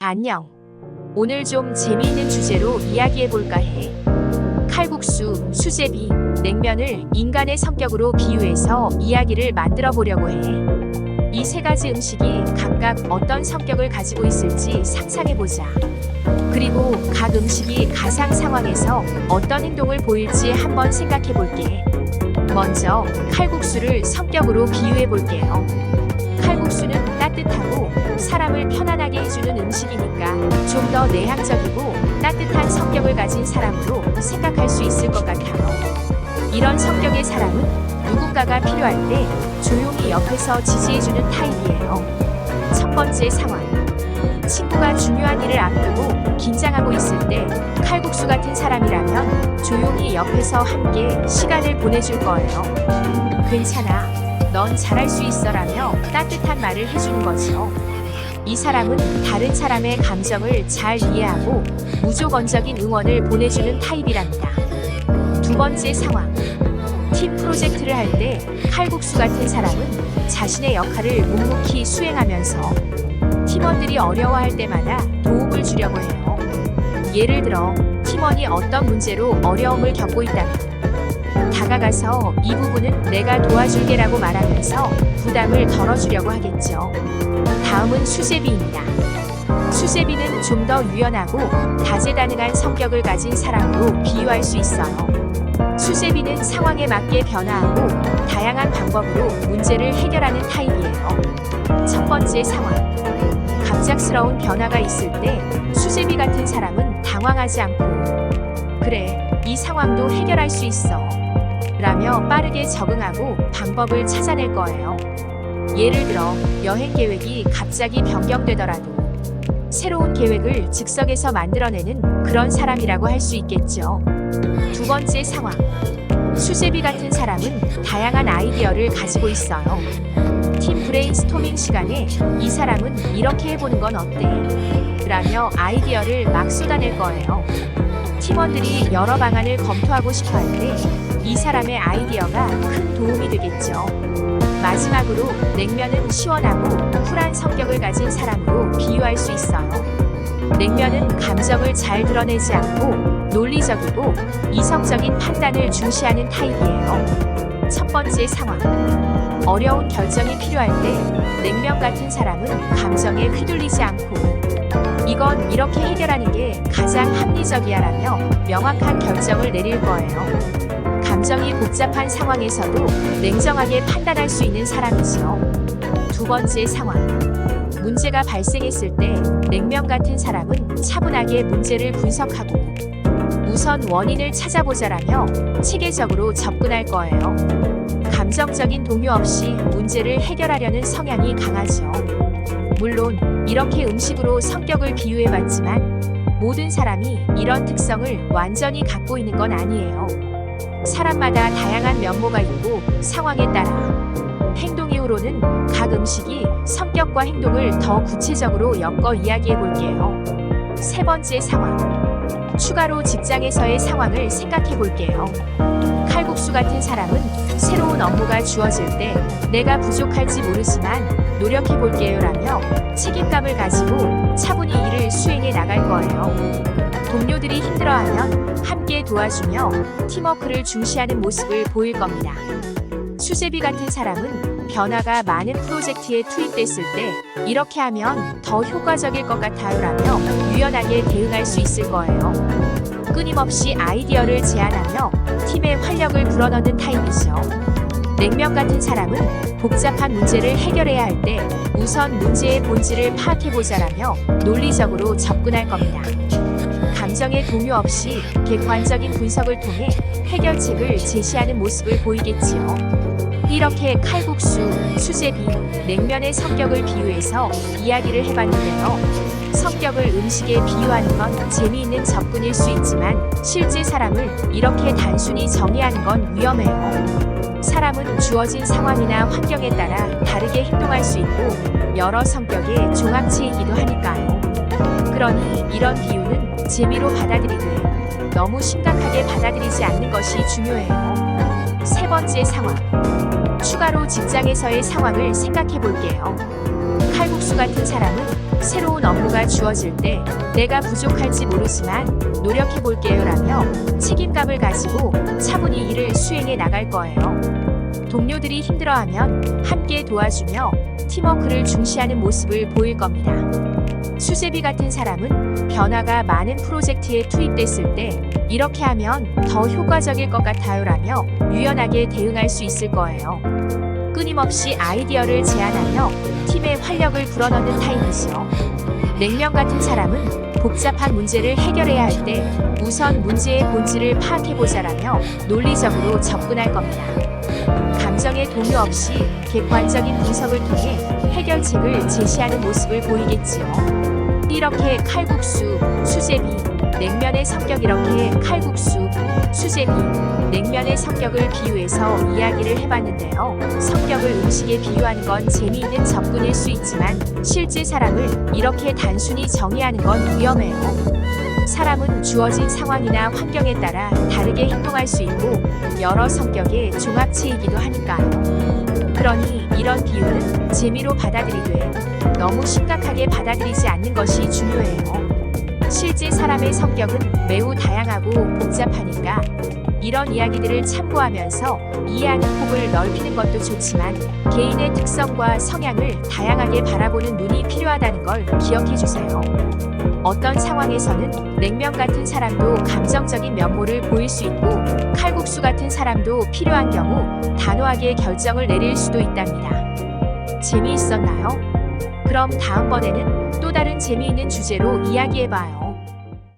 안녕. 오늘 좀 재미있는 주제로 이야기해볼까 해. 칼국수, 수제비, 냉면을 인간의 성격으로 비유해서 이야기를 만들어 보려고 해. 이 세 가지 음식이 각각 어떤 성격을 가지고 있을지 상상해보자. 그리고 각 음식이 가상 상황에서 어떤 행동을 보일지 한번 생각해볼게. 먼저 칼국수를 성격으로 비유해볼게요. 칼국수는 따뜻하고 사람을 편안하게 해주는 음식이니까 좀 더 내향적이고 따뜻한 성격을 가진 사람으로 생각할 수 있을 것 같아요. 이런 성격의 사람은 누군가가 필요할 때 조용히 옆에서 지지해주는 타입이에요. 첫 번째 상황. 친구가 중요한 일을 앞두고 긴장하고 있을 때 칼국수 같은 사람이라면 조용히 옆에서 함께 시간을 보내줄 거예요. 괜찮아. 넌 잘할 수 있어라며 따뜻한 말을 해주는 거죠. 이 사람은 다른 사람의 감정을 잘 이해하고 무조건적인 응원을 보내주는 타입이랍니다. 두 번째 상황. 팀 프로젝트를 할 때 칼국수 같은 사람은 자신의 역할을 묵묵히 수행하면서 팀원들이 어려워할 때마다 도움을 주려고 해요. 예를 들어 팀원이 어떤 문제로 어려움을 겪고 있다면 다가가서 이 부분은 내가 도와줄게라고 말하면서 부담을 덜어주려고 하겠죠. 다음은 수제비입니다. 수제비는 좀 더 유연하고 다재다능한 성격을 가진 사람으로 비유할 수 있어요. 수제비는 상황에 맞게 변화하고 다양한 방법으로 문제를 해결하는 타입이에요. 첫 번째 상황. 갑작스러운 변화가 있을 때 수제비 같은 사람은 당황하지 않고 그래, 이 상황도 해결할 수 있어 라며 빠르게 적응하고 방법을 찾아낼 거예요. 예를 들어 여행 계획이 갑자기 변경되더라도 새로운 계획을 즉석에서 만들어내는 그런 사람이라고 할 수 있겠죠. 두 번째 상황. 수제비 같은 사람은 다양한 아이디어를 가지고 있어요. 팀 브레인스토밍 시간에 이 사람은 이렇게 해보는 건 어때? 라며 아이디어를 막 쏟아낼 거예요. 팀원들이 여러 방안을 검토하고 싶어 할 때 이 사람의 아이디어가 큰 도움이 되겠죠. 마지막으로 냉면은 시원하고 쿨한 성격을 가진 사람으로 비유할 수 있어요. 냉면은 감정을 잘 드러내지 않고 논리적이고 이성적인 판단을 중시하는 타입이에요. 첫 번째 상황. 어려운 결정이 필요할 때 냉면 같은 사람은 감정에 휘둘리지 않고 이건 이렇게 해결하는 게 가장 합리적이야라며 명확한 결정을 내릴 거예요. 감정이 복잡한 상황에서도 냉정하게 판단할 수 있는 사람이죠. 두 번째 상황. 문제가 발생했을 때 냉면 같은 사람은 차분하게 문제를 분석하고 우선 원인을 찾아보자라며 체계적으로 접근할 거예요. 감정적인 동요 없이 문제를 해결하려는 성향이 강하죠. 물론 이렇게 음식으로 성격을 비유해봤지만 모든 사람이 이런 특성을 완전히 갖고 있는 건 아니에요. 사람마다 다양한 면모가 있고 상황에 따라 행동 이후로는 각 음식이 성격과 행동을 더 구체적으로 엮어 이야기해 볼게요. 세 번째 상황. 추가로 직장에서의 상황을 생각해 볼게요. 칼국수 같은 사람은 새로운 업무가 주어질 때 내가 부족할지 모르지만 노력해 볼게요 라며 책임감을 가지고 차분히 일을 수행해 나갈 거예요. 동료들이 힘들어하면 함께 도와주며 팀워크를 중시하는 모습을 보일 겁니다. 수제비 같은 사람은 변화가 많은 프로젝트에 투입됐을 때 이렇게 하면 더 효과적일 것 같아요 라며 유연하게 대응할 수 있을 거예요. 끊임없이 아이디어를 제안하며 팀의 활력을 불어넣는 타입이죠. 냉면 같은 사람은 복잡한 문제를 해결해야 할 때 우선 문제의 본질을 파악해보자라며 논리적으로 접근할 겁니다. 감정의 동요 없이 객관적인 분석을 통해 해결책을 제시하는 모습을 보이겠지요. 이렇게 칼국수, 수제비, 냉면의 성격을 비유해서 이야기를 해봤는데요. 성격을 음식에 비유하는 건 재미있는 접근일 수 있지만 실제 사람을 이렇게 단순히 정의하는 건 위험해요. 사람은 주어진 상황이나 환경에 따라 다르게 행동할 수 있고 여러 성격의 종합체이기도 하니까요. 그러니 이런 비유는 재미로 받아들이되 너무 심각하게 받아들이지 않는 것이 중요해요. 세 번째 상황. 추가로 직장에서의 상황을 생각해 볼게요. 칼국수 같은 사람은 새로운 업무가 주어질 때 내가 부족할지 모르지만 노력해 볼게요 라며 책임감을 가지고 차분히 일을 수행해 나갈 거예요. 동료들이 힘들어하면 함께 도와주며 팀워크를 중시하는 모습을 보일 겁니다. 수제비 같은 사람은 변화가 많은 프로젝트에 투입됐을 때 이렇게 하면 더 효과적일 것 같아요 라며 유연하게 대응할 수 있을 거예요. 끊임없이 아이디어를 제안하며 팀의 활력을 불어넣는 타입이죠. 냉면 같은 사람은 복잡한 문제를 해결해야 할 때 우선 문제의 본질을 파악해보자라며 논리적으로 접근할 겁니다. 감정의 동요 없이 객관적인 분석을 통해 해결책을 제시하는 모습을 보이겠지요. 이렇게 칼국수, 수제비, 냉면의 성격 이렇게 칼국수, 수제비, 냉면의 성격을 비유해서 이야기를 해봤는데요. 성격을 음식에 비유하는 건 재미있는 접근일 수 있지만 실제 사람을 이렇게 단순히 정의하는 건 위험해요. 사람은 주어진 상황이나 환경에 따라 다르게 행동할 수 있고 여러 성격의 종합체이기도 하니까요. 그러니 이런 비유는 재미로 받아들이되 너무 심각하게 받아들이지 않는 것이 중요해요. 실제 사람의 성격은 매우 다양하고 복잡하니까 이런 이야기들을 참고하면서 이해하는 폭을 넓히는 것도 좋지만 개인의 특성과 성향을 다양하게 바라보는 눈이 필요하다는 걸 기억해 주세요. 어떤 상황에서는 냉면 같은 사람도 감정적인 면모를 보일 수 있고 칼국수 같은 사람도 필요한 경우 단호하게 결정을 내릴 수도 있답니다. 재미있었나요? 그럼 다음번에는 또 다른 재미있는 주제로 이야기해봐요.